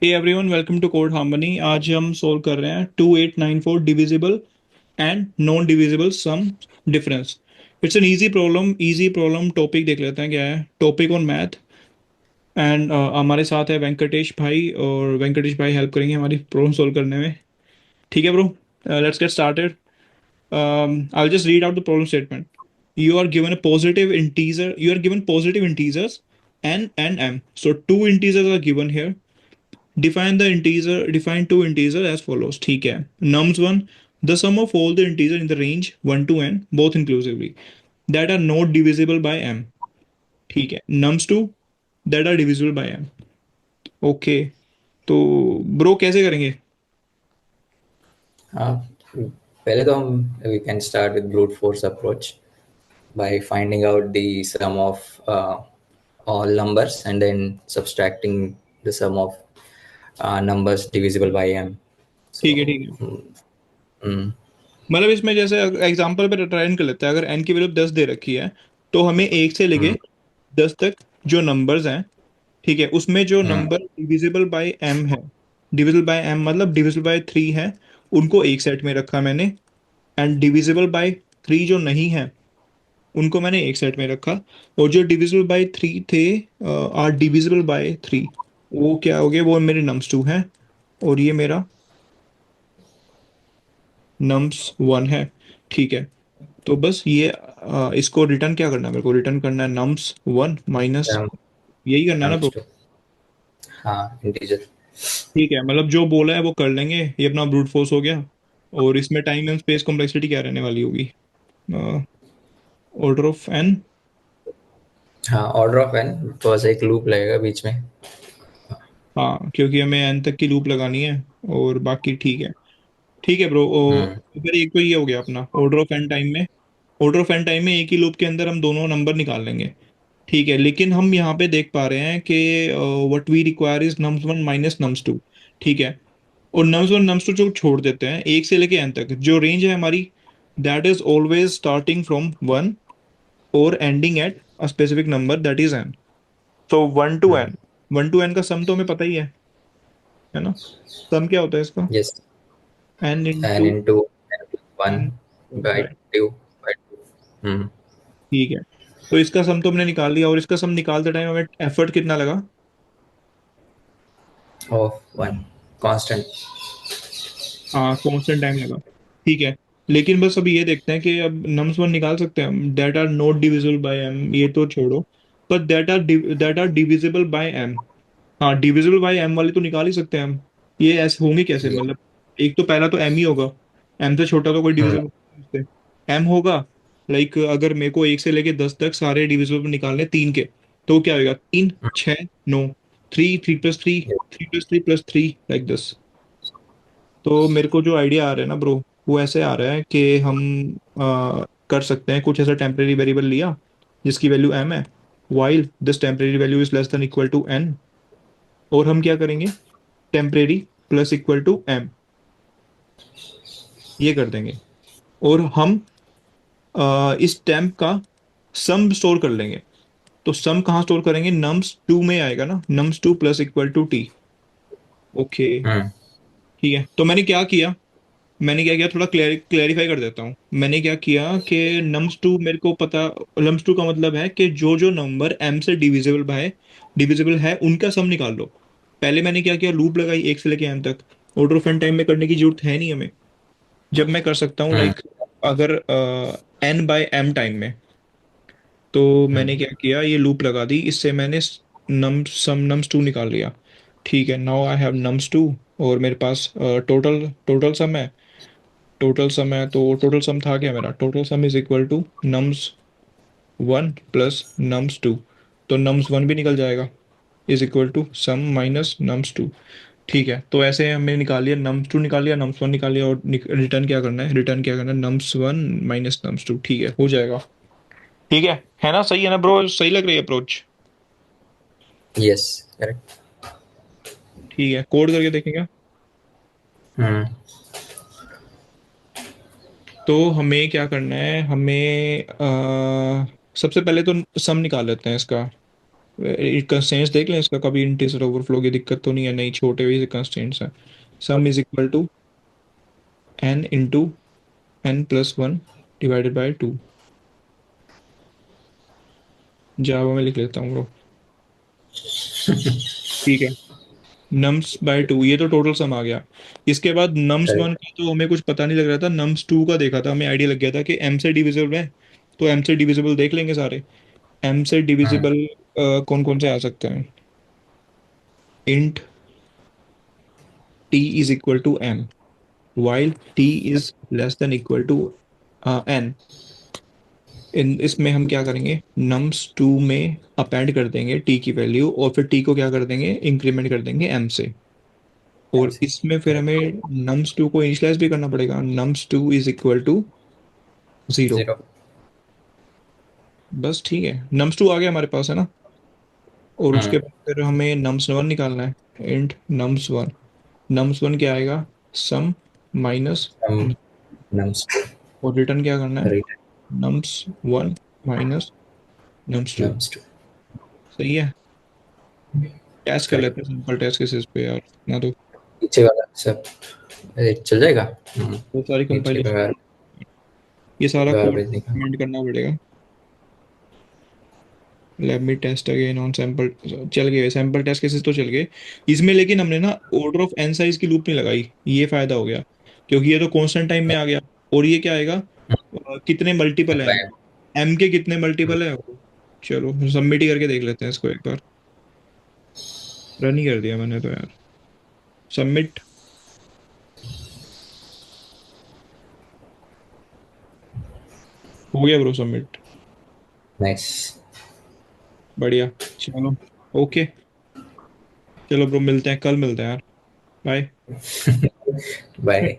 Hey everyone, welcome to Code Harmony. आज हम solve कर रहे हैं 2894 divisible and non divisible sum difference. It's an easy problem. Topic देख लेते हैं क्या है। Topic on math. एंड हमारे साथ है वेंकटेश भाई, और वेंकटेश भाई हेल्प करेंगे हमारी प्रॉब्लम सोल्व करने में। ठीक है bro, let's get started. I will just read out the problem statement. You are given a positive integer. You are given positive integers n and m. So two integers are given here. Define two integers as follows. ठीक है। nums1, the sum of all the integers in the range 1 to n both inclusively that are not divisible by m. ठीक है। nums2 that are divisible by m. Okay, तो bro कैसे करेंगे? हाँ, पहले तो हम we can start with brute force approach by finding out the sum of all numbers and then subtracting the sum of numbers divisible by m. So, ठीक है, ठीक है। mm, मतलब इसमें जैसे एग्जांपल पे ट्राई कर लेते हैं। अगर n की वैल्यू 10 दे रखी है, तो हमें 1 से लेके mm, 10 तक जो नंबर्स हैं, ठीक है, उसमें जो mm, number divisible by m है, डिविजिबल बाय m मतलब डिविजिबल बाय 3 है, उनको एक सेट में रखा मैंने। एंड डिविजिबल बाय 3 जो नहीं है, उनको मैंने एक सेट में रखा। और जो डिविजिबल बाय 3 थे, आर डिविजिबल बाय 3, वो क्या हो गए? वो मेरे नम्स 2 है, और ये मेरा नम्स 1 है। ठीक है। तो बस ये इसको रिटर्न क्या करना है? मेरे को रिटर्न करना है नम्स 1 माइनस, um, यही करना है ना comes bro? to हाँ integer. ठीक है, मतलब जो बोला है वो कर लेंगे। ये अपना ब्रूट फोर्स हो गया। और इसमें टाइम एंड स्पेस कॉम्प्लेक्सिटी क्या रहने वाली होगी? Order of n. हाँ, ऑर्डर ऑफ n बिकॉज एक लूप लगेगा बीच में. हाँ, क्योंकि हमें एन तक की लूप लगानी है। और बाकी ठीक है। ठीक है ब्रो। mm, फिर एक तो ये हो गया अपना ऑर्डर ऑफ एन टाइम में। ऑर्डर ऑफ एन टाइम में एक ही लूप के अंदर हम दोनों नंबर निकाल लेंगे। ठीक है, लेकिन हम यहाँ पे देख पा रहे हैं कि what we require is nums 1 minus nums 2। ठीक है। और नम्स 1 नम्स 2 जो छोड़ देते हैं, एक से लेके एन तक जो रेंज है हमारी, that is always starting from 1 और ending at a specific number that is n. तो 1 to mm, n, 1 to n का सम तो हमें पता ही है ना? सम क्या होता है इसका? yes, n n into into n plus n 1 by by. 2 by 2. mm, ठीक है, तो इसका सम तो हमने निकाल लिया। और इसका सम निकालते टाइम हमें एफर्ट कितना लगा? of 1 constant. हाँ, कांस्टेंट टाइम लगा। ठीक है। लेकिन बस अभी ये देखते हैं कि अब नम्स 1 निकाल सकते हैं हम, that are not divisible by m, ये तो छोड़ो। पर that are divisible by m. हाँ, डिविजिबल बाय एम वाले तो निकाल ही सकते हैं हम। ये ऐसे होंगे कैसे? Yeah. मतलब एक तो पहला तो एम ही होगा। एम से छोटा तो कोई mm, डिविजिबल एम होगा। लाइक अगर मेरे को 1 से लेके 10 तक सारे डिविजिबल निकालने 3 के, तो क्या होगा? 3 6 9, 3 3 plus 3, yeah. 3 plus 3 plus 3, like this. तो मेरे को जो आइडिया आ रहा है ना ब्रो, वो ऐसे आ रहा है कि हम कर सकते हैं कुछ ऐसा टेम्परेरी वेरिएबल लिया जिसकी वैल्यू एम है, while this temporary value is less than equal to n. और हम क्या करेंगे? Temporary plus equal to m, ये कर देंगे। और हम इस टेम्प का सम स्टोर कर लेंगे। तो सम कहाँ स्टोर करेंगे? नम्स 2 में आएगा ना, nums 2 plus equal to T. Okay. mm, ठीक है, तो मैंने क्या किया, थोड़ा क्लैरिफाई कर देता हूँ। मैंने क्या किया कि नम्स टू मेरे को पता, नम्स टू का मतलब है कि जो जो नंबर m से डिविजिबल है उनका सम निकाल लो। पहले मैंने क्या किया, लूप लगाई 1 से लेके m तक। ऑर्डर ऑफ एन टाइम में करने की जरूरत है नहीं हमें। जब मैं कर सकता हूँ mm, लाइक, अगर n बाय m टाइम में, तो mm. मैंने क्या किया, ये लूप लगा दी, इससे मैंने नम्स टू निकाल लिया। ठीक है, now I have nums two. और मेरे पास टोटल टोटल सम है। टोटल सम है, तो टोटल सम था क्या मेरा? Total sum is equal to nums 1 plus nums 2। तो नम्स 1 भी निकल जाएगा, is equal to sum minus nums 2। ठीक है, तो ऐसे हमने निकाल लिया, नम्स 2 निकाल लिया, नम्स 1 निकाल लिया। और रिटर्न क्या करना है? रिटर्न क्या करना है? Nums 1 minus nums 2। ठीक है, हो जाएगा। ठीक है ना? सही है ना ब्रो? सही लग रही है अप्रोच? Yes, correct. ठीक है, कोड करके देखेंगे। mm, तो हमें क्या करना है? हमें सबसे पहले तो सम निकाल लेते हैं इसका। कंस्ट्रेंट्स देख लें इसका, कभी इंटीजर ओवरफ्लो की दिक्कत तो नहीं है, नहीं छोटे हुए कंस्ट्रेंट्स हैं। Sum is equal to N into N plus one divided by two. Java में लिख लेता हूँ ब्रो। ठीक है, नम्स बाय टू, ये तो टोटल सम आ गया। इसके बाद नम्स वन करेक्ट। का तो हमें कुछ पता नहीं लग रहा था, नम्स टू का देखा था, हमें आइडिया लग गया था कि एम से डिविजिबल है, तो एम से डिविजिबल देख लेंगे सारे। एम से हाँ। डिविजिबल कौन कौन से आ सकते हैं? Int T is equal to M, while T is less than equal to N. इन इसमें हम क्या करेंगे, नम्स टू में अपेंड कर देंगे टी की वैल्यू, और फिर टी को क्या कर देंगे, इंक्रीमेंट कर देंगे एम से। एम और से। इसमें फिर हमें नम्स टू को इनिशियलाइज भी करना पड़ेगा, nums two is equal to zero. Zero. बस ठीक है, नम्स टू आ गया हमारे पास, है ना। और उसके हम्म। बाद फिर हमें नम्स वन निकालना है, int nums one. Nums one क्या आएगा, सम माइनस, सम नम्स टू। और रिटर्न क्या करना है, return nums one minus nums two. Nums two. सही है। टेस्ट कर लेते करेक्ट। हैं, सिंपल टेस्ट केसेस पे यार ना, तो पीछे वाला सब चल जाएगा। वो सारी नीचे का कंपाइलेशन, ये सारा कोड गार्बेज निकाल। इम्प्लीमेंट करना पड़ेगा। Let me test again on sample. चल गए सैंपल टेस्ट केसेस तो चल गए इसमें, लेकिन हमने ना ऑर्डर ऑफ एन साइज की लूप नहीं लगाई, ये फायदा हो गया, क्योंकि ये तो कांस्टेंट टाइम में आ गया। और ये क्या आएगा, कितने मल्टीपल हैं, एम के कितने मल्टीपल है। चलो सबमिट ही करके देख लेते हैं इसको एक बार। रन ही कर दिया मैंने तो यार, सबमिट। हो गया ब्रो सबमिट। नाइस। बढ़िया। चलो, ओके। चलो ब्रो, मिलते हैं कल, मिलते हैं यार। बाय। बाय।